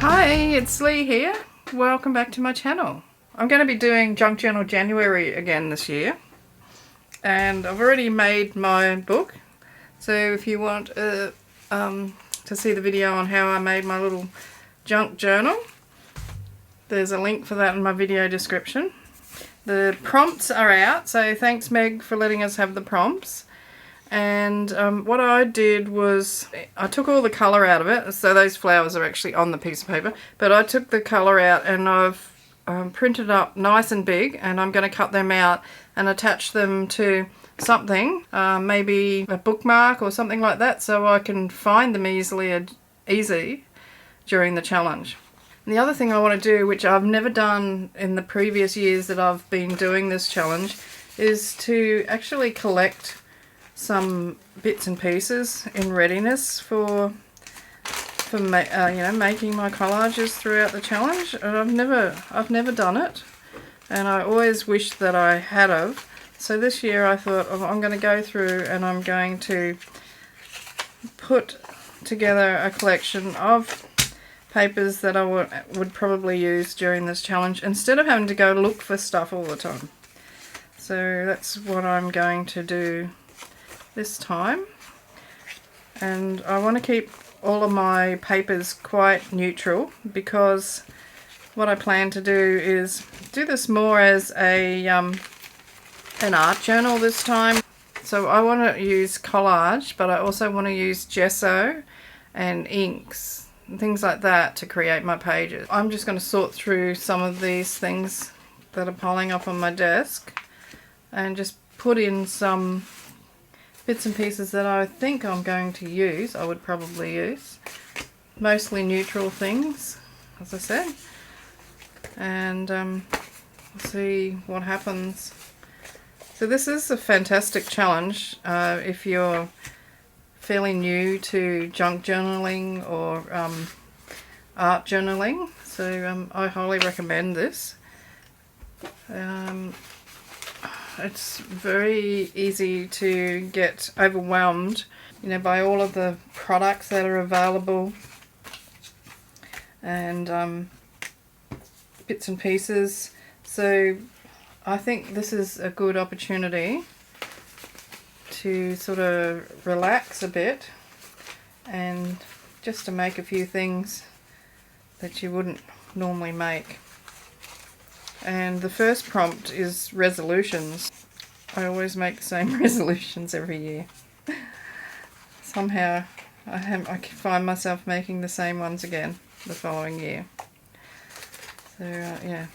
Hi, it's Lee here. Welcome back to my channel. I'm going to be doing Junk Journal January again this year, and I've already made my book, so if you want to see the video on how I made my little junk journal, there's a link for that in my video description. The prompts are out, so thanks Meg for letting us have the prompts. And what I did was I took all the colour out of it, so those flowers are actually on the piece of paper, but I took the colour out and I've printed up nice and big, and I'm going to cut them out and attach them to something, maybe a bookmark or something like that, so I can find them easy during the challenge. And the other thing I want to do, which I've never done in the previous years that I've been doing this challenge, is to actually collect some bits and pieces in readiness for making my collages throughout the challenge. And I've never done it, and I always wished that I had of. So this year I thought, oh, I'm going to go through and I'm going to put together a collection of papers that I would probably use during this challenge, instead of having to go look for stuff all the time. So that's what I'm going to do this time, and I want to keep all of my papers quite neutral, because what I plan to do is do this more as a an art journal this time. So I want to use collage, but I also want to use gesso and inks and things like that to create my pages. I'm just going to sort through some of these things that are piling up on my desk and just put in some bits and pieces that I think I'm going to use. I would probably use mostly neutral things, as I said, and we'll see what happens. So this is a fantastic challenge if you're fairly new to junk journaling or art journaling, so I highly recommend this. It's very easy to get overwhelmed, by all of the products that are available and bits and pieces. So I think this is a good opportunity to sort of relax a bit and just to make a few things that you wouldn't normally make. And the first prompt is resolutions. I always make the same resolutions every year. Somehow I find myself making the same ones again the following year. So yeah,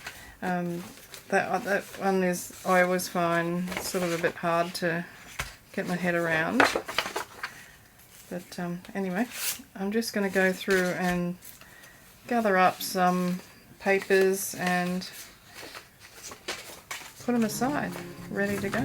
that one is, I always find, sort of a bit hard to get my head around. But anyway, I'm just going to go through and gather up some papers and put them aside, ready to go.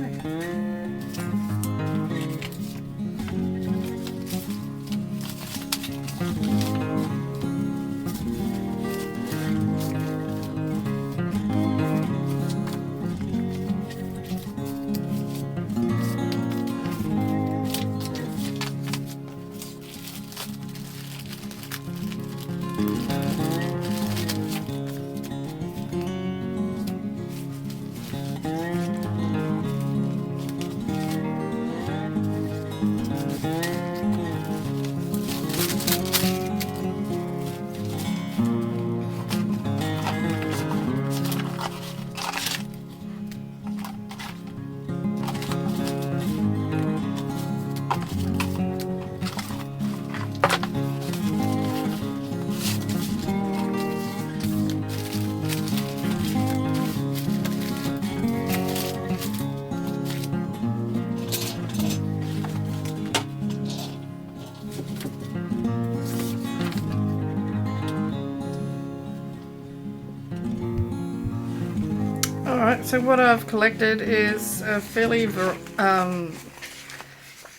Alright, so what I've collected is a fairly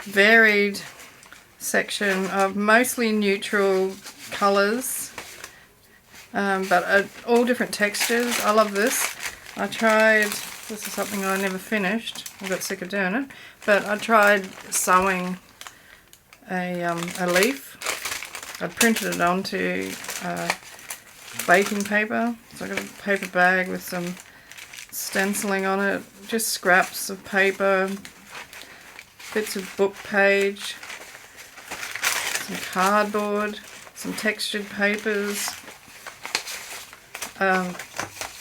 varied section of mostly neutral colours, but all different textures. I love this. This is something I never finished. I got sick of doing it, but I tried sewing a leaf. I printed it onto baking paper. So I've got a paper bag with some stenciling on it, just scraps of paper, bits of book page, some cardboard, some textured papers,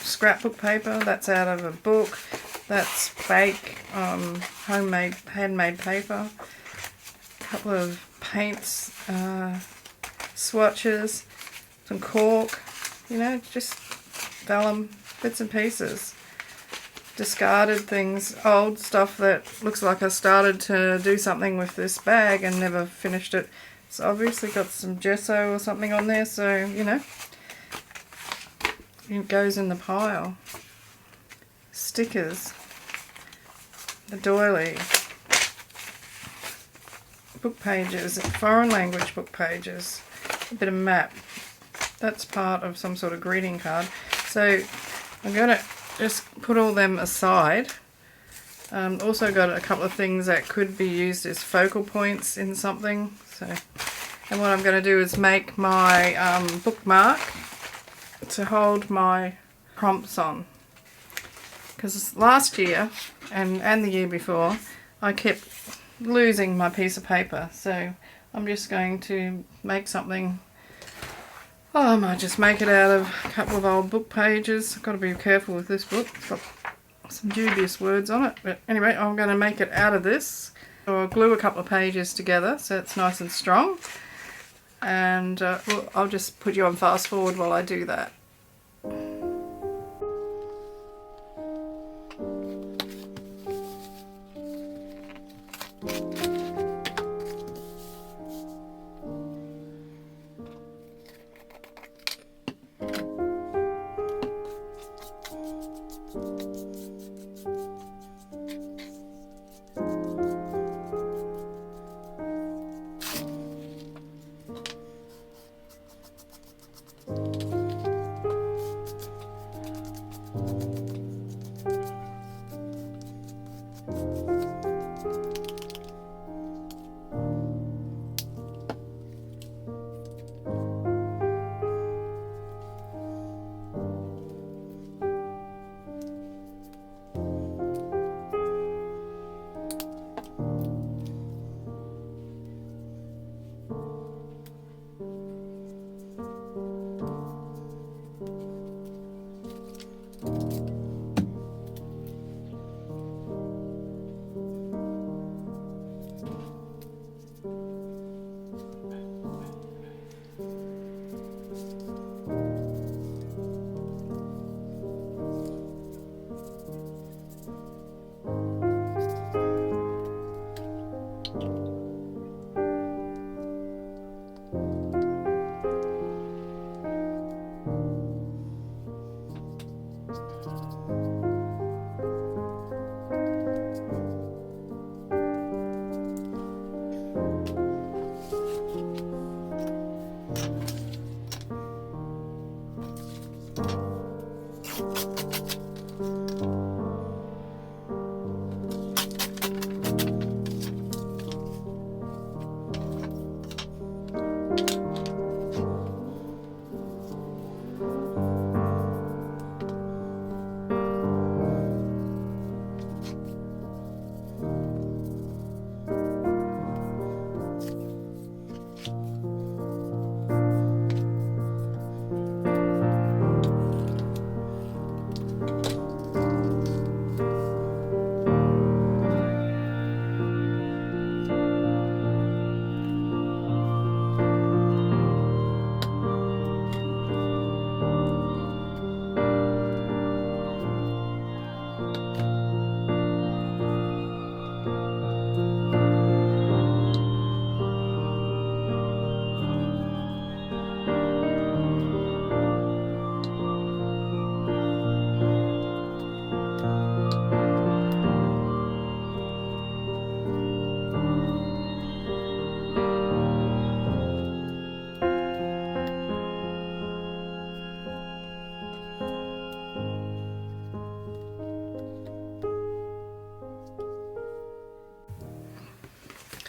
scrapbook paper, that's out of a book, that's fake handmade paper, a couple of paints, swatches, some cork, you know, just vellum, bits and pieces. Discarded things, old stuff that looks like I started to do something with this bag and never finished it. So obviously got some gesso or something on there, so you know, it goes in the pile. Stickers, the doily, book pages, foreign language book pages, a bit of map. That's part of some sort of greeting card. So I'm going to just put all them aside. Also got a couple of things that could be used as focal points in something. So, and what I'm going to do is make my bookmark to hold my prompts on. Because last year and the year before, I kept losing my piece of paper. So I'm just going to make something. Oh, I might just make it out of a couple of old book pages. I've got to be careful with this book. It's got some dubious words on it. But anyway, I'm going to make it out of this. So I'll glue a couple of pages together so it's nice and strong. And well, I'll just put you on fast forward while I do that.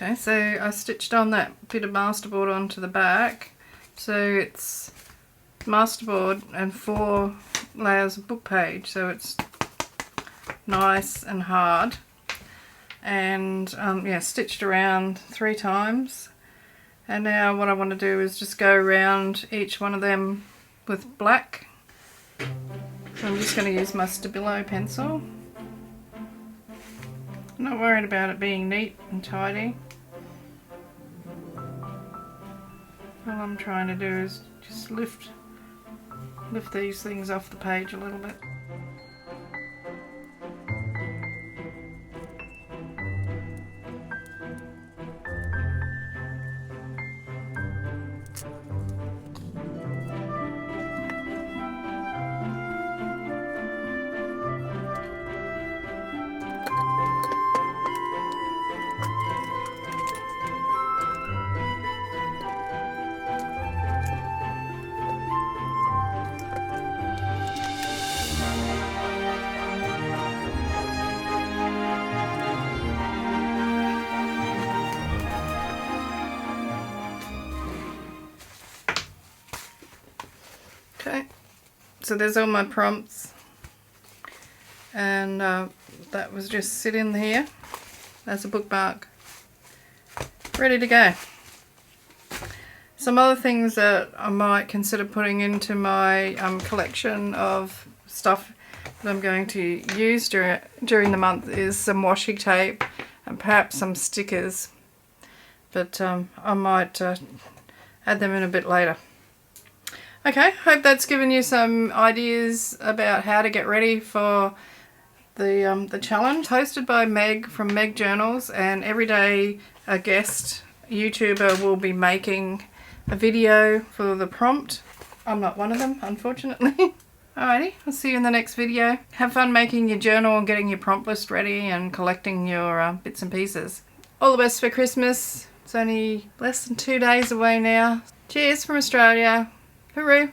Okay, so I stitched on that bit of masterboard onto the back, so it's masterboard and 4 layers of book page, so it's nice and hard. And yeah, stitched around 3 times. And now what I want to do is just go around each one of them with black. So I'm just going to use my Stabilo pencil. I'm not worried about it being neat and tidy. All I'm trying to do is just lift these things off the page a little bit. Okay, so there's all my prompts, and that was just sit in here as a bookmark, ready to go. Some other things that I might consider putting into my collection of stuff that I'm going to use during the month is some washi tape and perhaps some stickers, but I might add them in a bit later. Okay, hope that's given you some ideas about how to get ready for the challenge. Hosted by Meg from Meg Journals, and every day a guest YouTuber will be making a video for the prompt. I'm not one of them, unfortunately. Alrighty, I'll see you in the next video. Have fun making your journal and getting your prompt list ready and collecting your bits and pieces. All the best for Christmas. It's only less than 2 days away now. Cheers from Australia. Hooroo!